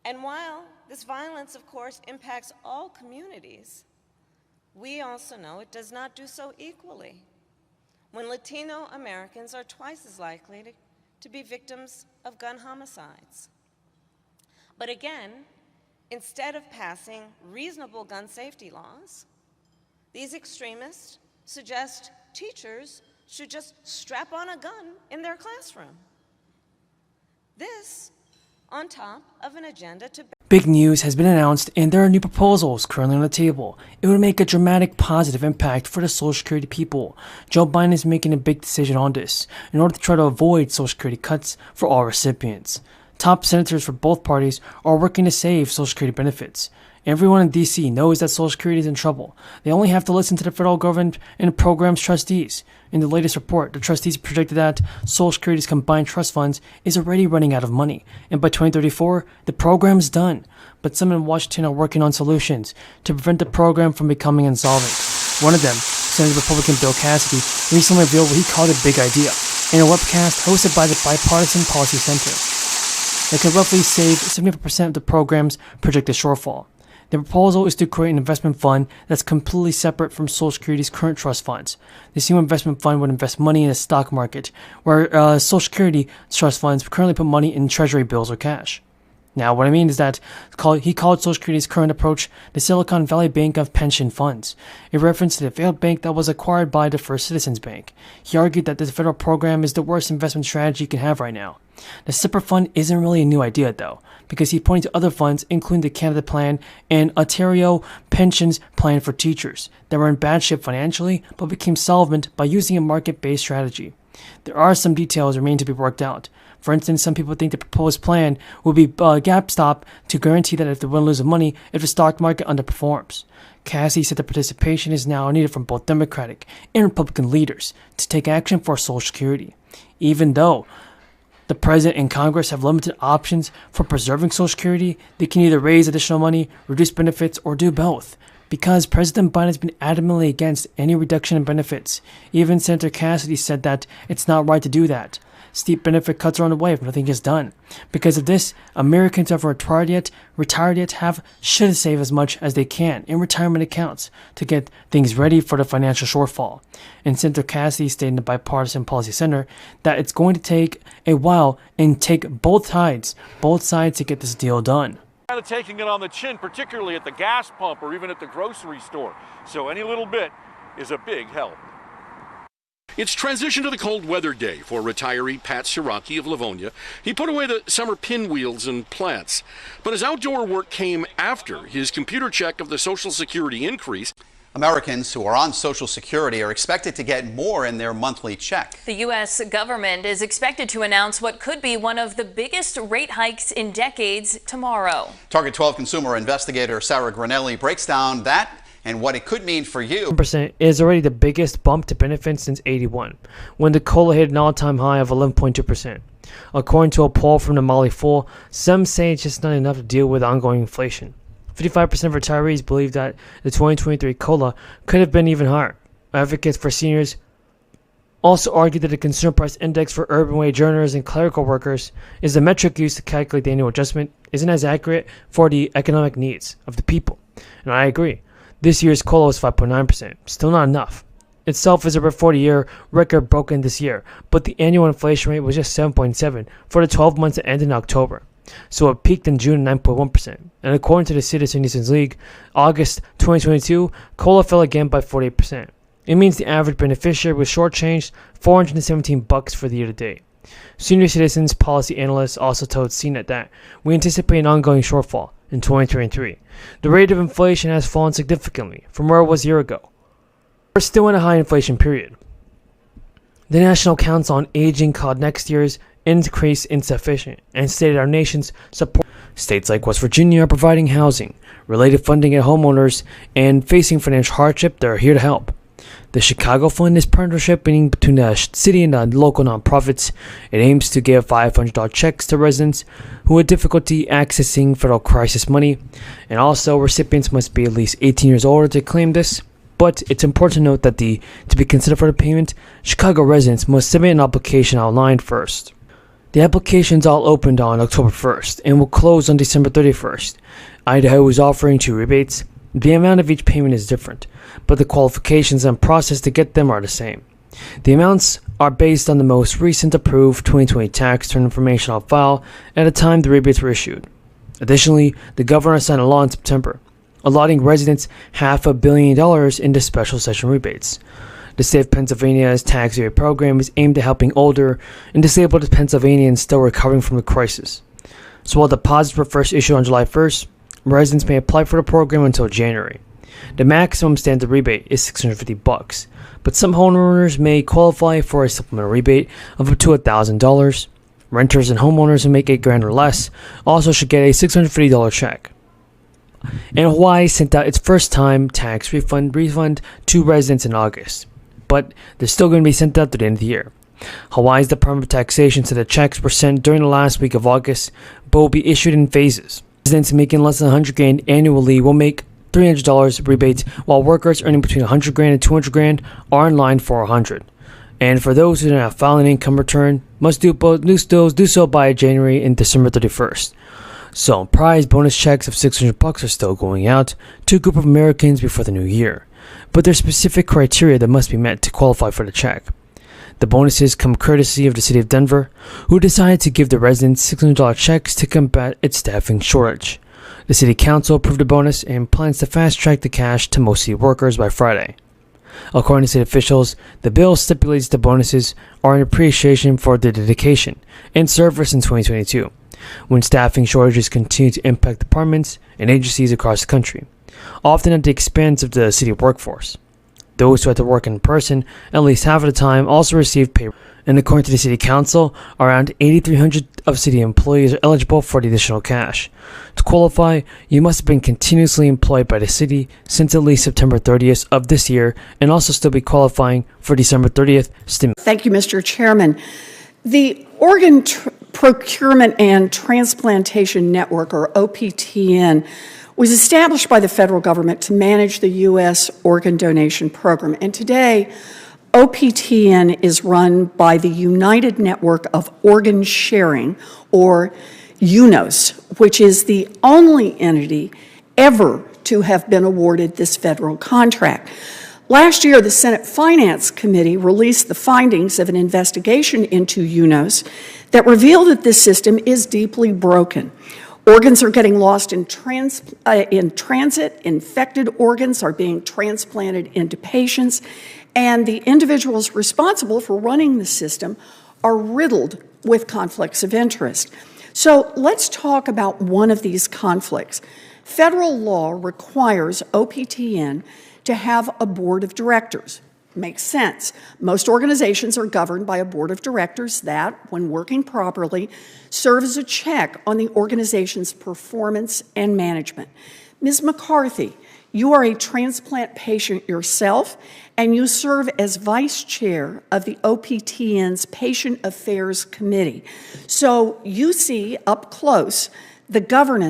And while this violence, of course, impacts all communities, we also know it does not do so equally when Latino Americans are twice as likely to be victims of gun homicides. But again, instead of passing reasonable gun safety laws, these extremists suggest teachers should just strap on a gun in their classroom. This on top of an agenda to... Big news has been announced and there are new proposals currently on the table. It would make a dramatic positive impact for the Social Security people. Joe Biden is making a big decision on this in order to try to avoid Social Security cuts for all recipients. Top senators for both parties are working to save Social Security benefits. Everyone in DC knows that Social Security is in trouble. They only have to listen to the federal government and the program's trustees. In the latest report, the trustees projected that Social Security's combined trust funds is already running out of money, and by 2034, the program is done. But some in Washington are working on solutions to prevent the program from becoming insolvent. One of them, Senate Republican Bill Cassidy, recently revealed what he called a big idea in a webcast hosted by the Bipartisan Policy Center that could roughly save 75% of the program's projected shortfall. The proposal is to create an investment fund that's completely separate from Social Security's current trust funds. This new investment fund would invest money in the stock market, where Social Security trust funds currently put money in treasury bills or cash. Now, what I mean is that he called Social Security's current approach the Silicon Valley Bank of pension funds, a reference to the failed bank that was acquired by the First Citizens Bank. He argued that this federal program is the worst investment strategy you can have right now. The separate fund isn't really a new idea, though, because he pointed to other funds, including the Canada Plan and Ontario Pensions Plan for teachers, that were in bad shape financially but became solvent by using a market-based strategy. There are some details remaining to be worked out. For instance, some people think the proposed plan will be a gap stop to guarantee that if they won't lose money if the stock market underperforms. Cassie said the participation is now needed from both Democratic and Republican leaders to take action for Social Security. Even though the President and Congress have limited options for preserving Social Security, they can either raise additional money, reduce benefits, or do both. Because President Biden has been adamantly against any reduction in benefits. Even Senator Cassidy said that it's not right to do that. Steep benefit cuts are on the way if nothing is done. Because of this, Americans who have retired yet should save as much as they can in retirement accounts to get things ready for the financial shortfall. And Senator Cassidy stated in the Bipartisan Policy Center that it's going to take a while and take both sides to get this deal done. Kind of taking it on the chin, particularly at the gas pump or even at the grocery store. So any little bit is a big help. It's transition to the cold weather day for retiree Pat Siraki of Livonia. He put away the summer pinwheels and plants, but his outdoor work came after his computer check of the Social Security increase. Americans who are on Social Security are expected to get more in their monthly check. The U.S. government is expected to announce what could be one of the biggest rate hikes in decades tomorrow. Target 12 consumer investigator Sarah Granelli breaks down that and what it could mean for you. % is already the biggest bump to benefits since '81, when the COLA hit an all-time high of 11.2%. According to a poll from the Motley Fool, some say it's just not enough to deal with ongoing inflation. 55% of retirees believe that the 2023 COLA could have been even higher. Advocates for seniors also argue that the Consumer Price Index for urban wage earners and clerical workers is the metric used to calculate the annual adjustment isn't as accurate for the economic needs of the people. And I agree. This year's COLA was 5.9%, still not enough. Itself is a 40-year record broken this year, but the annual inflation rate was just 7.7 for the 12 months that ended in October. So it peaked in June at 9.1%. And according to the Citizens League, August 2022, COLA fell again by 48%. It means the average beneficiary was shortchanged $417 for the year to date. Senior Citizens policy analysts also told CNET that we anticipate an ongoing shortfall in 2023. The rate of inflation has fallen significantly from where it was a year ago. We're still in a high inflation period. The National Council on Aging called next year's increase insufficient and stated our nation's support. States like West Virginia are providing housing, related funding at homeowners, and facing financial hardship. They're here to help. The Chicago Fund is partnership between the city and the local nonprofits. It aims to give $500 checks to residents who have difficulty accessing federal crisis money, and also recipients must be at least 18 years old to claim this. But it's important to note that to be considered for the payment, Chicago residents must submit an application online first. The applications all opened on October 1st and will close on December 31st. Idaho is offering 2 rebates. The amount of each payment is different, but the qualifications and process to get them are the same. The amounts are based on the most recent approved 2020 tax return information on file at the time the rebates were issued. Additionally, the governor signed a law in September, allotting residents $500 million into special session rebates. The state of Pennsylvania's tax rebate program is aimed at helping older and disabled Pennsylvanians still recovering from the crisis. So while deposits were first issued on July 1st, residents may apply for the program until January. The maximum standard rebate is $650, but some homeowners may qualify for a supplemental rebate of up to $1,000. Renters and homeowners who make $8,000 or less also should get a $650 check. And Hawaii sent out its first-time tax refund to residents in August, but they're still going to be sent out to the end of the year. Hawaii's Department of Taxation said the checks were sent during the last week of August, but will be issued in phases. Residents making less than $100,000 annually will make $300 rebates, while workers earning between $100,000 and $200,000 are in line for $100. And for those who do not file an income return, must do so by January and December 31st. So prize bonus checks of $600 are still going out to a group of Americans before the new year, but there's specific criteria that must be met to qualify for the check. The bonuses come courtesy of the city of Denver, who decided to give the residents $600 checks to combat its staffing shortage. The city council approved the bonus and plans to fast-track the cash to most city workers by Friday. According to city officials, the bill stipulates the bonuses are an appreciation for their dedication and service in 2022, when staffing shortages continue to impact departments and agencies across the country, often at the expense of the city workforce. Those who had to work in person at least half of the time also received pay. And according to the city council, around 8,300 of city employees are eligible for the additional cash. To qualify, you must have been continuously employed by the city since at least September 30th of this year and also still be qualifying for December 30th stimulus. Thank you, Mr. Chairman. The Organ Procurement and Transplantation Network, or OPTN, was established by the federal government to manage the U.S. organ donation program. And today, OPTN is run by the United Network of Organ Sharing, or UNOS, which is the only entity ever to have been awarded this federal contract. Last year, the Senate Finance Committee released the findings of an investigation into UNOS that revealed that this system is deeply broken. Organs are getting lost in transit, infected organs are being transplanted into patients, and the individuals responsible for running the system are riddled with conflicts of interest. So let's talk about one of these conflicts. Federal law requires OPTN to have a board of directors. Makes sense. Most organizations are governed by a board of directors that, when working properly, serve as a check on the organization's performance and management. Ms. McCarthy, you are a transplant patient yourself, and you serve as vice chair of the OPTN's Patient Affairs Committee. So you see up close the governance